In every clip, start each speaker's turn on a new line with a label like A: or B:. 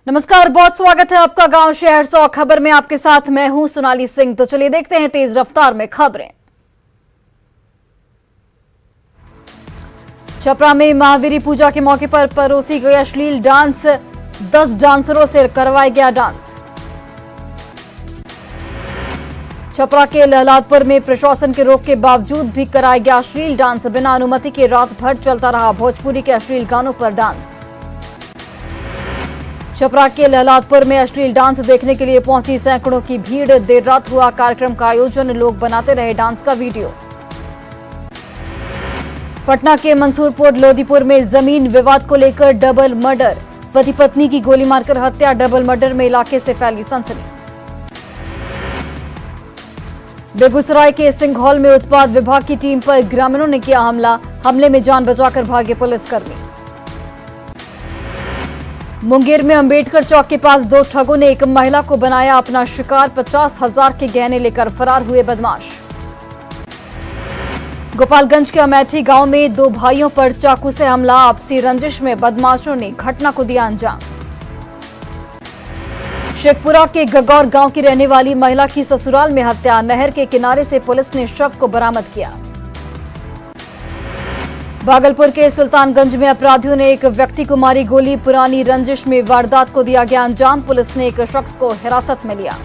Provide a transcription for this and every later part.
A: नमस्कार, बहुत स्वागत है आपका गांव शहर 100 खबर में। आपके साथ मैं हूं सोनाली सिंह। तो चलिए देखते हैं तेज रफ्तार में खबरें। छपरा में महावीरी पूजा के मौके पर परोसी गई अश्लील डांस, 10 डांसरों से करवाया गया डांस। छपरा के लहलादपुर में प्रशासन के रोक के बावजूद भी कराया गया अश्लील डांस। बिना अनुमति के रात भर चलता रहा भोजपुरी के अश्लील गानों पर डांस। छपरा के लहलादपुर में अश्लील डांस देखने के लिए पहुंची सैकड़ों की भीड़। देर रात हुआ कार्यक्रम का आयोजन, लोग बनाते रहे डांस का वीडियो। पटना के मंसूरपुर लोदीपुर में जमीन विवाद को लेकर डबल मर्डर, पति पत्नी की गोली मारकर हत्या। डबल मर्डर में इलाके से फैली सनसनी। बेगूसराय के सिंघौल में उत्पाद विभाग की टीम पर ग्रामीणों ने किया हमला, हमले में जान बचाकर भागे पुलिसकर्मी। मुंगेर में अंबेडकर चौक के पास 2 ठगों ने एक महिला को बनाया अपना शिकार। 50,000 के गहने लेकर फरार हुए बदमाश। गोपालगंज के अमेठी गांव में 2 भाइयों पर चाकू से हमला, आपसी रंजिश में बदमाशों ने घटना को दिया अंजाम। शेखपुरा के गगौर गांव की रहने वाली महिला की ससुराल में हत्या, नहर के किनारे से पुलिस ने शव को बरामद किया। भागलपुर के सुल्तानगंज में अपराधियों ने एक व्यक्ति को मारी गोली, पुरानी रंजिश में वारदात को दिया गया अंजाम। पुलिस ने एक शख्स को हिरासत में लिया।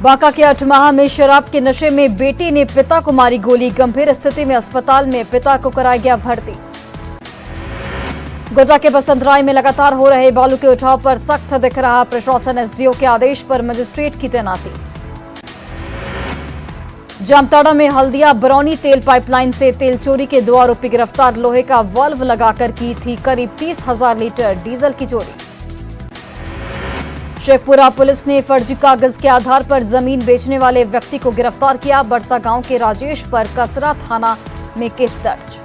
A: बांका के अठमाहा में शराब के नशे में बेटी ने पिता को मारी गोली, गंभीर स्थिति में अस्पताल में पिता को कराया गया भर्ती। गोड्डा के बसंतराय में लगातार हो रहे बालू के उठाव पर सख्त दिख रहा प्रशासन, एसडीओ के आदेश पर मजिस्ट्रेट की तैनाती। जामताड़ा में हल्दिया बरौनी तेल पाइपलाइन से तेल चोरी के 2 आरोपी गिरफ्तार, लोहे का वाल्व लगाकर की थी करीब 30,000 लीटर डीजल की चोरी। शेखपुरा पुलिस ने फर्जी कागज के आधार पर जमीन बेचने वाले व्यक्ति को गिरफ्तार किया। बरसा गांव के राजेश पर कसरा थाना में केस दर्ज।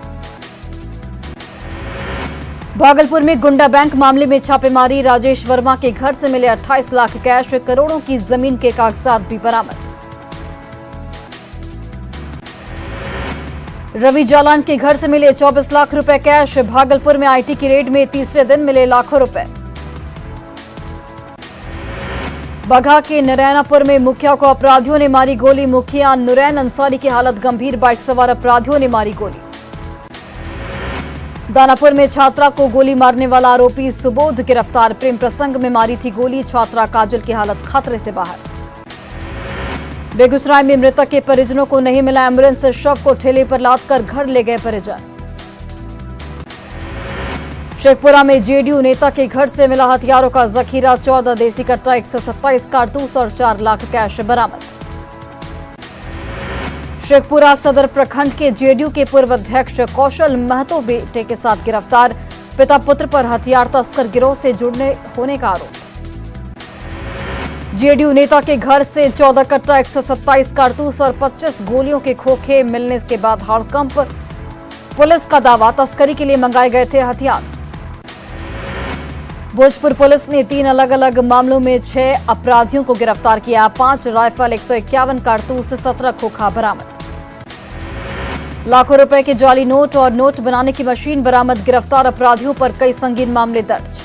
A: भागलपुर में गुंडा बैंक मामले में छापेमारी, राजेश वर्मा के घर से मिले 28 लाख कैश, करोड़ों की जमीन के कागजात भी बरामद। रवि जालान के घर से मिले 24 लाख रुपए कैश। भागलपुर में आईटी की रेड में तीसरे दिन मिले लाखों रुपए। बघा के नरैनापुर में मुखिया को अपराधियों ने मारी गोली, मुखिया नुरैन अंसारी की हालत गंभीर, बाइक सवार अपराधियों ने मारी गोली। दानापुर में छात्रा को गोली मारने वाला आरोपी सुबोध गिरफ्तार, प्रेम प्रसंग में मारी थी गोली, छात्रा काजल की हालत खतरे से बाहर। बेगूसराय में मृतक के परिजनों को नहीं मिला एम्बुलेंस, शव को ठेले पर लादकर घर ले गए परिजन। शेखपुरा में जेडीयू नेता के घर से मिला हथियारों का जखीरा, 14 देसी कट्टा, 127 कारतूस और 4 लाख कैश बरामद। शेखपुरा सदर प्रखंड के जेडीयू के पूर्व अध्यक्ष कौशल महतो बेटे के साथ गिरफ्तार, पिता पुत्र पर हथियार तस्कर गिरोह से जुड़ने होने का आरोप। जेडीयू नेता के घर से 14 कट्टा, 127 कारतूस और 25 गोलियों के खोखे मिलने के बाद हड़कंप, पुलिस का दावा तस्करी के लिए मंगाए गए थे हथियार। भोजपुर पुलिस ने 3 अलग अलग मामलों में 6 अपराधियों को गिरफ्तार किया, 5 राइफल, 151 कारतूस, 17 खोखा बरामद। लाखों रुपए के जाली नोट और नोट बनाने की मशीन बरामद, गिरफ्तार अपराधियों पर कई संगीन मामले दर्ज।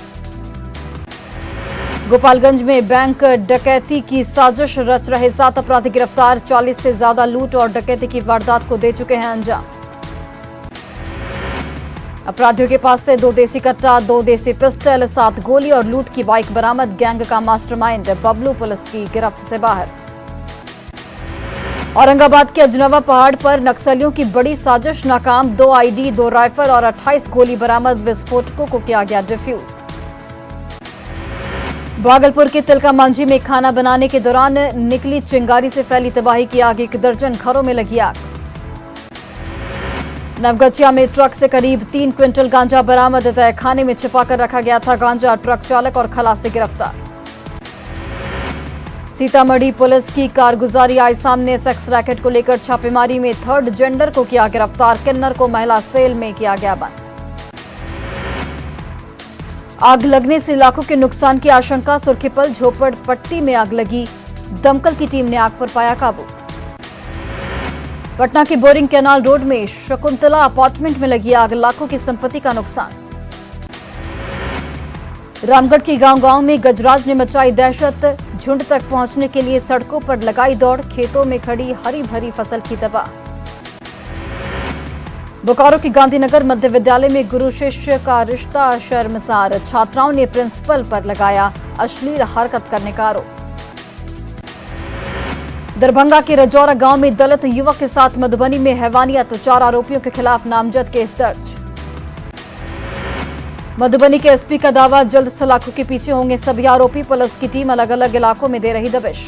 A: गोपालगंज में बैंक डकैती की साजिश रच रहे 7 अपराधी गिरफ्तार, 40 से ज्यादा लूट और डकैती की वारदात को दे चुके हैं अंजाम। अपराधियों के पास से 2 देसी कट्टा, 2 देसी पिस्टल, 7 गोली और लूट की बाइक बरामद। गैंग का मास्टरमाइंड बबलू पुलिस की गिरफ्त से बाहर। औरंगाबाद के अजनवा पहाड़ पर नक्सलियों की बड़ी साजिश नाकाम, 2 आईडी, 2 राइफल और 28 गोली बरामद, विस्फोटकों को किया गया डिफ्यूज। भागलपुर के तिलका मांझी में खाना बनाने के दौरान निकली चिंगारी से फैली तबाही की आग, 1 दर्जन घरों में लगी आग। नवगछिया में ट्रक से करीब 3 क्विंटल गांजा बरामद, तहखाने में छिपाकर रखा गया था गांजा, ट्रक चालक और खलासी गिरफ्तार। सीतामढ़ी पुलिस की कारगुजारी आई सामने, सेक्स रैकेट को लेकर छापेमारी में 3rd जेंडर को किया गिरफ्तार, किन्नर को महिला सेल में किया गया बंद। आग लगने से लाखों के नुकसान की आशंका, सुर्खीपल झोपड़पट्टी में आग लगी, दमकल की टीम ने आग पर पाया काबू। पटना के बोरिंग कैनाल रोड में शकुंतला अपार्टमेंट में लगी आग, लाखों की संपत्ति का नुकसान। रामगढ़ की गांव-गांव में गजराज ने मचाई दहशत। झुंड तक पहुंचने के लिए सड़कों पर लगाई दौड़। खेतों में खड़ी हरी भरी फसल की तबाह। बोकारो की गांधीनगर मध्य विद्यालय में गुरु शिष्य का रिश्ता शर्मसार। छात्राओं ने प्रिंसिपल पर लगाया अश्लील हरकत करने का आरोप। दरभंगा के रजौरा गांव में दलित युवक के साथ मधुबनी में हैवानियत। 4 आरोपियों के खिलाफ नामजद केस दर्ज। मधुबनी के एसपी का दावा, जल्द सलाखों के पीछे होंगे सभी आरोपी। पुलिस की टीम अलग अलग इलाकों में दे रही दबिश।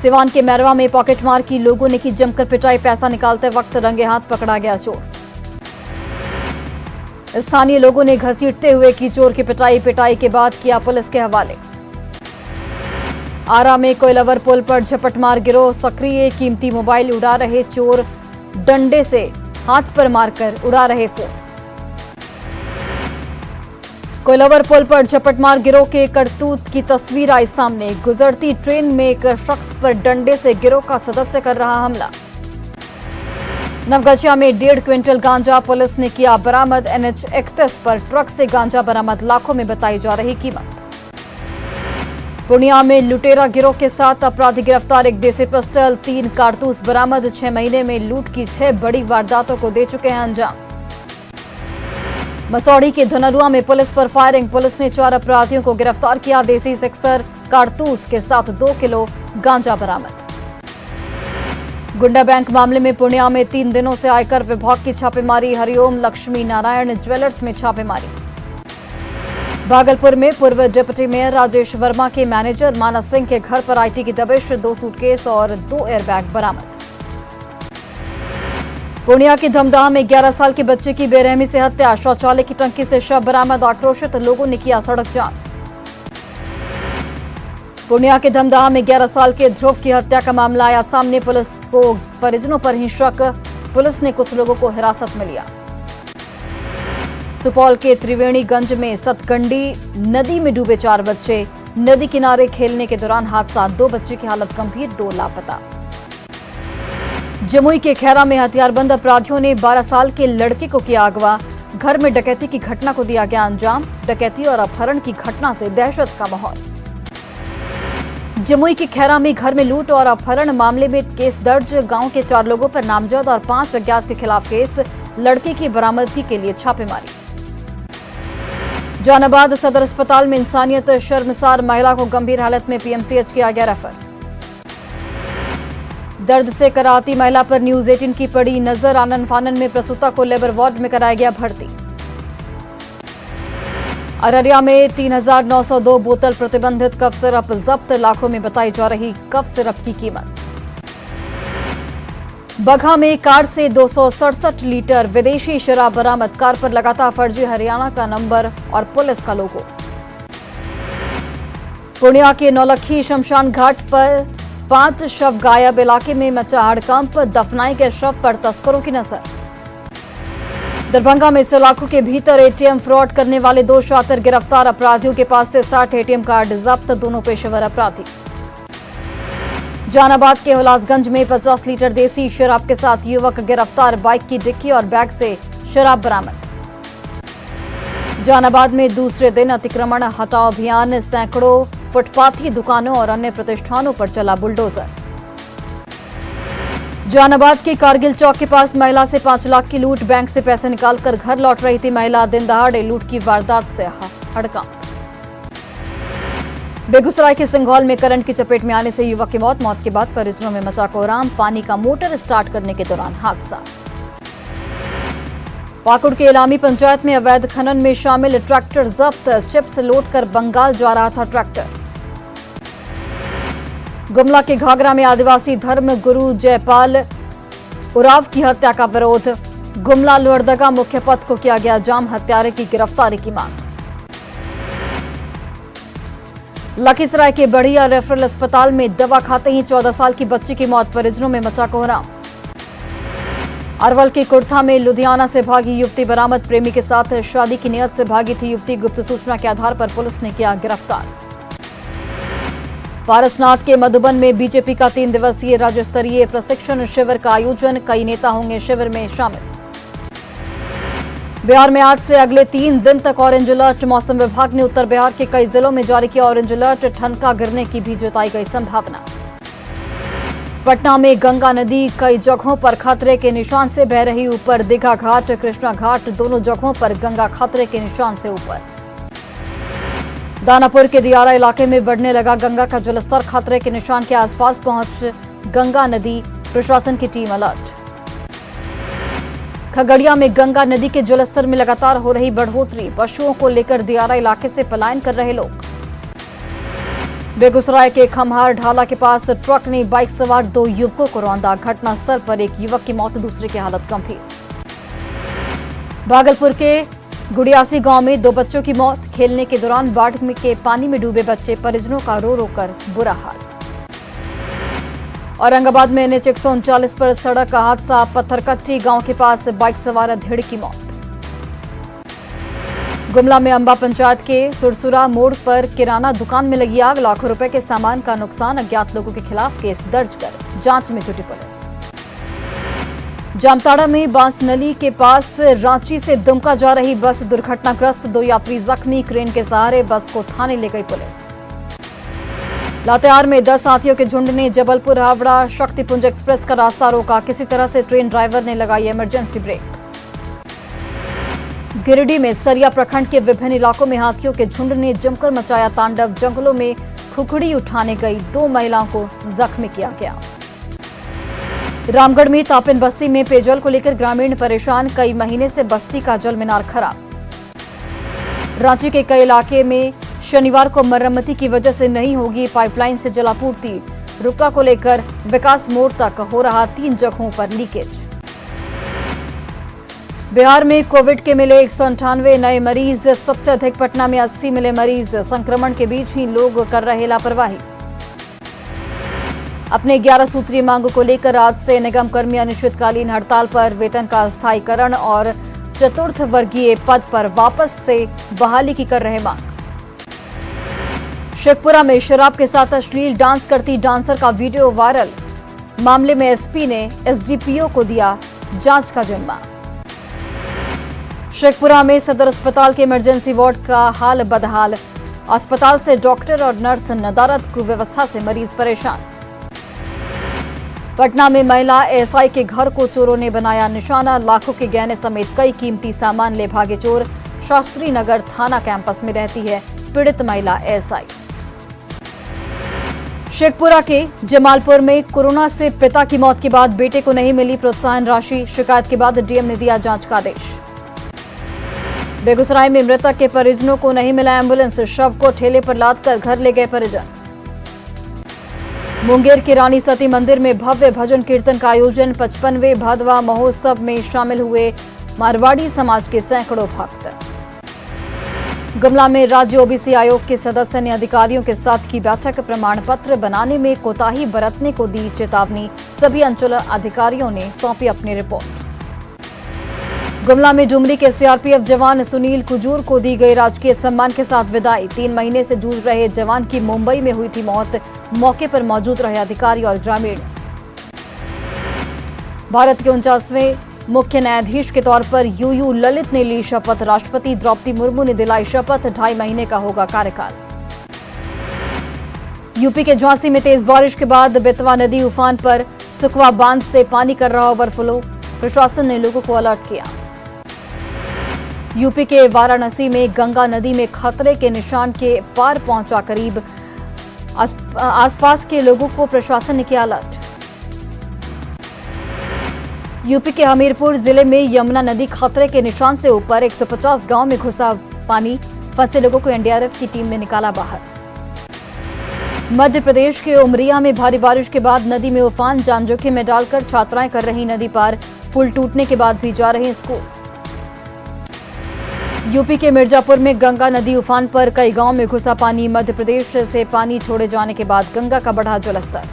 A: सिवान के मैरवा में पॉकेटमार की लोगों ने की जमकर पिटाई। पैसा निकालते वक्त रंगे हाथ पकड़ा गया चोर। स्थानीय लोगों ने घसीटते हुए की चोर की पिटाई के बाद किया पुलिस के हवाले। आरा में कोयलावर पुल पर झपटमार गिरोह सक्रिय। कीमती मोबाइल उड़ा रहे चोर डंडे से हाथ पर मारकर उड़ा रहे फोन। कोयलावर पुल पर झपटमार गिरोह के करतूत की तस्वीर आई सामने। गुजरती ट्रेन में एक शख्स पर डंडे से गिरोह का सदस्य कर रहा हमला। नवगछिया में 1.5 क्विंटल गांजा पुलिस ने किया बरामद। NH 31 पर ट्रक से गांजा बरामद। लाखों में बताई जा रही कीमत। पूर्णिया में लुटेरा गिरोह के साथ अपराधी गिरफ्तार। 1 देसी पिस्टल, 3 कारतूस बरामद। 6 महीने में लूट की 6 बड़ी वारदातों को दे चुके हैं अंजाम। मसौढ़ी के धनरुआ में पुलिस पर फायरिंग। पुलिस ने 4 अपराधियों को गिरफ्तार किया। देसी सिक्सर कारतूस के साथ 2 किलो गांजा बरामद। गुंडा बैंक मामले में पूर्णिया में 3 दिनों से आयकर विभाग की छापेमारी। हरिओम लक्ष्मी नारायण ज्वेलर्स में छापेमारी। भागलपुर में पूर्व डिप्टी मेयर राजेश वर्मा के मैनेजर मानस सिंह के घर पर आईटी की दबिश। 2 सूटकेस और 2 एयरबैग बरामद। पूर्णिया की धमदाह में 11 साल के बच्चे की बेरहमी से हत्या। शौचालय की टंकी से शव बरामद। आक्रोशित लोगों ने किया सड़क जाम। पूर्णिया के धमदाह में 11 साल के ध्रुव की हत्या का मामला आया सामने। पुलिस को परिजनों पर ही शक। पुलिस ने कुछ लोगों को हिरासत में लिया। सुपौल के त्रिवेणीगंज में सतगंडी नदी में डूबे 4 बच्चे। नदी किनारे खेलने के दौरान हादसा। 2 बच्चे की हालत गंभीर, 2 लापता। जमुई के खैरा में हथियारबंद अपराधियों ने 12 साल के लड़के को किया अगवा। घर में डकैती की घटना को दिया गया अंजाम। डकैती और अपहरण की घटना से दहशत का माहौल। जमुई के खैरा में घर में लूट और अपहरण मामले में केस दर्ज। गांव के 4 लोगों पर नामजद और 5 अज्ञात के खिलाफ केस। लड़के की बरामदगी के लिए छापेमारी। जहानाबाद सदर अस्पताल में इंसानियत शर्मसार। महिला को गंभीर हालत में पीएमसीएच किया गया रेफर। दर्द से कराहती महिला पर न्यूज 18 की पड़ी नजर। आनन फानन में प्रसूता को लेबर वार्ड में कराया गया भर्ती। अररिया में 3902 बोतल प्रतिबंधित कफ सिरप जब्त। लाखों में बताई जा रही कफ सिरप की कीमत। बगहा में कार से 267 लीटर विदेशी शराब बरामद। कार पर लगातार फर्जी हरियाणा का नंबर और पुलिस का लोगो। पूर्णिया के नौलखी शमशान घाट पर 5 शव गायब। इलाके में मचा हड़कंप। दफनाए गए शव पर तस्करों की नजर। दरभंगा में सलाखों के भीतर एटीएम फ्रॉड करने वाले 2 शातिर गिरफ्तार। अपराधियों के पास से 60 एटीएम कार्ड जब्त। दोनों पेशेवर अपराधी। जहानाबाद के हुलासगंज में 50 लीटर देसी शराब के साथ युवक गिरफ्तार। बाइक की डिक्की और बैग से शराब बरामद। जहानाबाद में दूसरे दिन अतिक्रमण हटाओ अभियान। सैकड़ों फुटपाथी दुकानों और अन्य प्रतिष्ठानों पर चला बुलडोजर। जहानाबाद के कारगिल चौक के पास महिला से 5 लाख की लूट। बैंक से पैसे निकालकर घर लौट रही थी महिला। दिन दहाड़े लूट की वारदात से हड़कंप। बेगूसराय के सिंघौल में करंट की चपेट में आने से युवक की मौत। मौत के बाद परिजनों में मचा कोहराम। पानी का मोटर स्टार्ट करने के दौरान हादसा। पाकुड़ के इलामी पंचायत में अवैध खनन में शामिल ट्रैक्टर जब्त। चिप्स लोड कर बंगाल जा रहा था ट्रैक्टर। गुमला के घाघरा में आदिवासी धर्म गुरु जयपाल उराव की हत्या का विरोध। गुमला लोहरदगा मुख्य पथ को किया गया जाम। हत्यारे की गिरफ्तारी की मांग। लखीसराय के बढ़िया रेफरल अस्पताल में दवा खाते ही 14 साल की बच्ची की मौत। परिजनों में मचा कोहराम। अरवल के कुर्था में लुधियाना से भागी युवती बरामद। प्रेमी के साथ शादी की नियत से भागी थी युवती। गुप्त सूचना के आधार पर पुलिस ने किया गिरफ्तार। पारसनाथ के मधुबन में बीजेपी का 3 दिवसीय राज्य स्तरीय प्रशिक्षण शिविर का आयोजन। कई नेता होंगे शिविर में शामिल। बिहार में आज से अगले 3 दिन तक ऑरेंज अलर्ट। मौसम विभाग ने उत्तर बिहार के कई जिलों में जारी किया ऑरेंज अलर्ट। ठनका गिरने की भी जताई गई संभावना। पटना में गंगा नदी कई जगहों पर खतरे के निशान से बह रही ऊपर। दीघा घाट, कृष्णा घाट दोनों जगहों पर गंगा खतरे के निशान से ऊपर। दानापुर के दियारा इलाके में बढ़ने लगा गंगा का जलस्तर। खतरे के निशान के आसपास पहुंच गंगा नदी, प्रशासन की टीम अलर्ट। खगड़िया में गंगा नदी के जलस्तर में लगातार हो रही बढ़ोतरी। पशुओं को लेकर दियारा इलाके से पलायन कर रहे लोग। बेगूसराय के खम्हार ढाला के पास ट्रक ने बाइक सवार 2 युवकों को रौंदा। घटनास्थल पर एक युवक की मौत, दूसरे की हालत गंभीर। भागलपुर के गुड़ियासी गांव में 2 बच्चों की मौत। खेलने के दौरान बाढ़ के पानी में डूबे बच्चे, परिजनों का रो रो कर बुरा हाल। औरंगाबाद में NH 139 पर सड़क का हादसा। पत्थरकट्टी गांव के पास बाइक सवार अधेड़ की मौत। गुमला में अंबा पंचायत के सुरसुरा मोड़ पर किराना दुकान में लगी आग। लाखों रुपए के सामान का नुकसान। अज्ञात लोगों के खिलाफ केस दर्ज कर जांच में जुटी पुलिस। जामताड़ा में बांसनली के पास रांची से दुमका जा रही बस दुर्घटनाग्रस्त। 2 यात्री जख्मी। क्रेन के सहारे बस को थाने ले गई पुलिस। लातेहार में 10 हाथियों के झुंड ने जबलपुर हावड़ा शक्तिपुंज एक्सप्रेस का रास्ता रोका। किसी तरह से ट्रेन ड्राइवर ने लगाई इमरजेंसी ब्रेक। गिरिडीह में सरिया प्रखंड के विभिन्न इलाकों में हाथियों के झुंड ने जमकर मचाया तांडव। जंगलों में खुखड़ी उठाने गई 2 महिलाओं को जख्मी किया गया। रामगढ़ में तापिन बस्ती में पेयजल को लेकर ग्रामीण परेशान। कई महीने से बस्ती का जल मीनार खराब। रांची के कई इलाके में शनिवार को मरम्मती की वजह से नहीं होगी पाइपलाइन से जलापूर्ति। रुका को लेकर विकास मोड़ तक हो रहा 3 जगहों पर लीकेज। बिहार में कोविड के मिले 198 नए मरीज। सबसे अधिक पटना में 80 मिले मरीज। संक्रमण के बीच ही लोग कर रहे लापरवाही। अपने 11 सूत्रीय मांग को लेकर आज से निगम कर्मी अनिश्चितकालीन हड़ताल पर। वेतन का स्थायीकरण और चतुर्थ वर्गीय पद पर वापस से बहाली की कर रहे मांग। शेखपुरा में शराब के साथ अश्लील डांस करती डांसर का वीडियो वायरल। मामले में एसपी ने एसडीपीओ को दिया जांच का जिम्मा। शेखपुरा में सदर अस्पताल के इमरजेंसी वार्ड का हाल बदहाल। अस्पताल से डॉक्टर और नर्स नदारद कुव्यवस्था से मरीज परेशान। पटना में महिला एएसआई के घर को चोरों ने बनाया निशाना। लाखों के गहने समेत कई कीमती सामान ले भागे चोर। शास्त्री नगर थाना कैंपस में रहती है पीड़ित महिला एएसआई। शेखपुरा के जमालपुर में कोरोना से पिता की मौत के बाद बेटे को नहीं मिली प्रोत्साहन राशि। शिकायत के बाद डीएम ने दिया जांच का आदेश। बेगूसराय में मृतक के परिजनों को नहीं मिला एम्बुलेंस। शव को ठेले पर लादकर घर ले गए परिजन। मुंगेर के रानी सती मंदिर में भव्य भजन कीर्तन का आयोजन। 55वें भादवा महोत्सव में शामिल हुए मारवाड़ी समाज के सैकड़ों भक्त। गुमला में राज्य ओबीसी आयोग के सदस्य ने अधिकारियों के साथ की बैठक। प्रमाण पत्र बनाने में कोताही बरतने को दी चेतावनी। सभी अंचल अधिकारियों ने सौंपी अपनी रिपोर्ट। गुमला में डुमरी के सीआरपीएफ जवान सुनील कुजूर को दी गई राजकीय सम्मान के साथ विदाई। 3 महीने से जूझ रहे जवान की मुंबई में हुई थी मौत। मौके पर मौजूद रहे अधिकारी और ग्रामीण। भारत के 49वें मुख्य न्यायाधीश के तौर पर यूयू ललित ने ली शपथ। राष्ट्रपति द्रौपदी मुर्मू ने दिलाई शपथ। 2.5 महीने का होगा कार्यकाल। यूपी के झांसी में तेज बारिश के बाद बेतवा नदी उफान पर। सुखवा बांध से पानी कर रहा ओवरफ्लो। प्रशासन ने लोगों को अलर्ट किया। यूपी के वाराणसी में गंगा नदी में खतरे के निशान के पार पहुंचा करीब। आसपास के लोगों को प्रशासन ने किया अलर्ट। यूपी के हमीरपुर जिले में यमुना नदी खतरे के निशान से ऊपर। 150 गांव में घुसा पानी। फंसे लोगों को एनडीआरएफ की टीम ने निकाला बाहर। मध्य प्रदेश के उमरिया में भारी बारिश के बाद नदी में उफान। जान जोखिम में डालकर छात्राएं कर रही नदी पार। पुल टूटने के बाद भी जा रहे स्कूल। यूपी के मिर्जापुर में गंगा नदी उफान पर। कई गांव में घुसा पानी। मध्य प्रदेश से पानी छोड़े जाने के बाद गंगा का बढ़ा जलस्तर।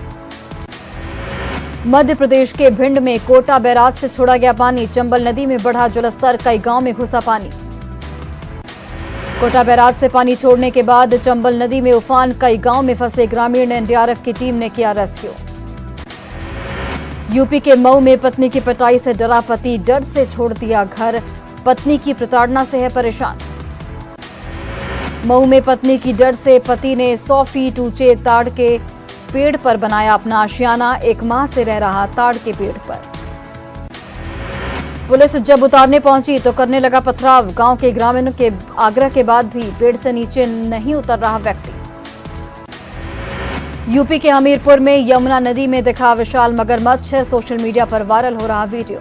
A: मध्य प्रदेश के भिंड में कोटा बैराज से छोड़ा गया पानी। चंबल नदी में बढ़ा जलस्तर। कई गांव में घुसा पानी। कोटा बैराज से पानी छोड़ने के बाद चंबल नदी में उफान। कई गांव में फंसे ग्रामीण। एनडीआरएफ की टीम ने किया रेस्क्यू। यूपी के मऊ में पत्नी की पिटाई से डरा पति। डर से छोड़ दिया घर। पत्नी की प्रताड़ना से है परेशान। मऊ में पत्नी की डर से पति ने 100 फीट ऊंचे ताड़ के पेड़ पर बनाया अपना आशियाना। 1 माह से रह रहा ताड़ के पेड़ पर। पुलिस जब उतारने पहुंची तो करने लगा पथराव। गांव के ग्रामीणों के आग्रह के बाद भी पेड़ से नीचे नहीं उतर रहा व्यक्ति। यूपी के हमीरपुर में यमुना नदी में दिखा विशाल मगरमच्छ। सोशल मीडिया पर वायरल हो रहा वीडियो।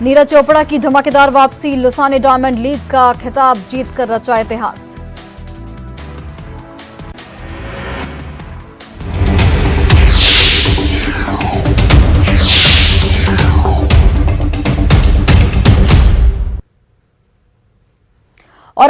A: नीरज चोपड़ा की धमाकेदार वापसी। लुसाने डायमंड लीग का खिताब जीतकर रचा इतिहास।